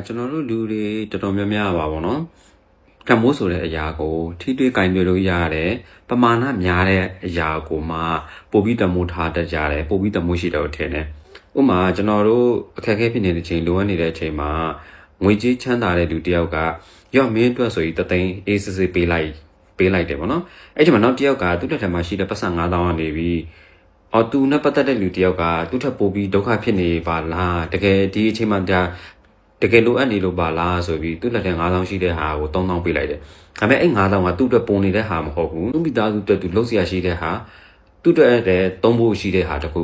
ကျွန်တော်တို့လူတွေတော်တော်များများပါဗောနော်တမိုးဆိုတဲ့အရာကိုထိတွေ့ကင်တွေ့လို့ရတယ်ပမာဏများတဲ့အရာကိုမှပို့ပြီးတမိုးထားတတ်ကြတယ်ပို့ပြီးတမိုးရှိတော့ထင်တယ်ဥပမာကျွန်တော်တို့အခက်အခဲဖြစ်နေတဲ့အချိန်လိုအပ်နေတဲ့အချိန်မှာငွေကြေးချမ်းသာတဲ့လူတယောက်ကရော့မင်းအတွက်ဆိုပြီးတသိန်းအေးစစ်စစ်ပေးလိုက်တယ်ဗောနော်အဲ့ဒီမှာနောက်တယောက်ကသူ့တက်ထမှာရှိတဲ့ပတ်စံ9000ကနေပြီးသူနဲ့ပတ်သက်တဲ့လူတယောက်ကသူ့ထပ်ပို့ပြီးဒုက္ခဖြစ်နေပါလားတကယ်ဒီအချိန်မှာတကယ်လိုအပ်နေလို့ပါလားဆိုပြီးသူ့လက်ထဲ9000ရှိတဲ့ဟာကို3000ပေးလိုက်တယ်။ဒါပေမဲ့အဲ့9000ကသူ့အတွက်ပုံနေတဲ့ဟာမဟုတ်ဘူး။သူ့မိသားစုအတွက်သူလှုပ်ရှားရှိတဲ့ဟာသူ့အတွက်လည်းသုံးဖို့ရှိတဲ့ဟာတခု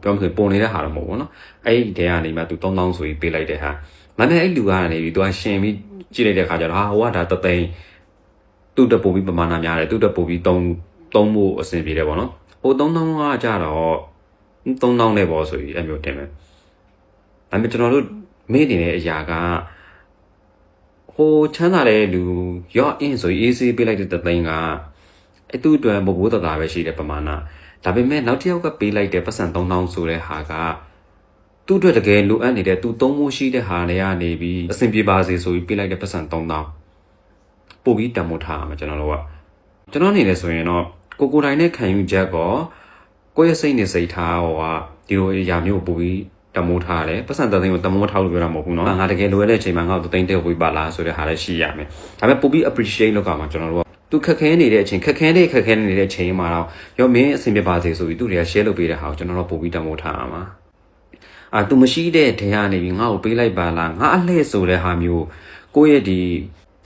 ပြောမှဆိုပုံနေတဲ့ဟာတော့မဟုတ်ဘူးနော်။အဲ့ဒီတဲကနေမှသူ3000ဆိုပြီးပေးလိုက်တဲ့ဟာ။ဒါပေမဲ့အဲ့လူကနေပြီးသူကရှင်ပြီးကြည့်လိုက်တဲ့ခါကျတော့ဟိုကဒါတသိန်းသူ့အတွက်ပို့ပြီးပမာဏများတယ်သူ့အတွက်ပို့ပြီးသုံးဖို့အဆင်ပြေတယ်ပေါ့နော်။ဟို3000ကကြတော့3000နဲ့ပေါ့ဆိုပြီးအဲ့မျိုးတင်မယ်။ဒါပေမဲ့ကျွန်တော်တို့မေ့နေတဲ့အရာကဟိုချမ်းသာတဲ့လူရော့အင်းဆိုရေးဆေးပေးလိုက်တဲ့တသိန်းကအဲ့သူ့အတွက်ဘိုးတသားပဲရှိတဲ့ပမာဏဒါပေမဲ့နောက်တစ်ယောက်ကပေးလိုက်တဲ့ပတ်စံ3000ဆိုတဲ့ဟာကသူ့အတွက်တကယ်လိုအပ်နေတဲ့သူသုံးဖို့ရှိတဲ့ဟာတွေကနေပြီးအဆင်ပြေပါစေဆိုပြီးပေးလိုက်တဲ့ပတ်စံ3000ပို့ပြီးတမိုးထားရမှာကျွန်တော်အနေနဲ့ဆိုရင်တော့ကိုယ်တိုင်နဲ့ခံယူချက်ကောကိုယ့်ရဲ့စိတ်နဲ့စိတ်ထားဟောကဒီလိုအရာမျိုးပို့ပြီးတမိုးထားတယ်ပတ်စံတသိန်းကိုတမိုးထားလို့ပြောတာမဟုတ်ဘူးเนาะငါတကယ်လိုရတဲ့အချိန်မှာငါ့ကိုတသိန်းတက်ဝေးပါလားဆိုတဲ့ဟာလည်းရှိရမယ်ဒါပေမဲ့ပို့ပြီး appreciate လုပ်ကြမှာကျွန်တော်တို့ကသူခက်ခဲနေတဲ့အချိန်ခက်ခဲနေတဲ့အချိန်မှာတော့ရောမင်းအဆင်ပြေပါစေဆိုပြီးသူတွေက share လုပ်ပေးတဲ့ဟာကိုကျွန်တော်တို့ပို့ပြီးတမိုးထားရမှာသူမရှိတဲ့ထဲကနေပြီးငါ့ကိုပေးလိုက်ပါလားငါအလှည့်ဆိုတဲ့ဟာမျိုးကိုယ့်ရဲ့ဒီ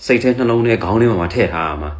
စိတ်ထဲနှလုံးထဲခေါင်းထဲမှာထည့်ထားရမှာ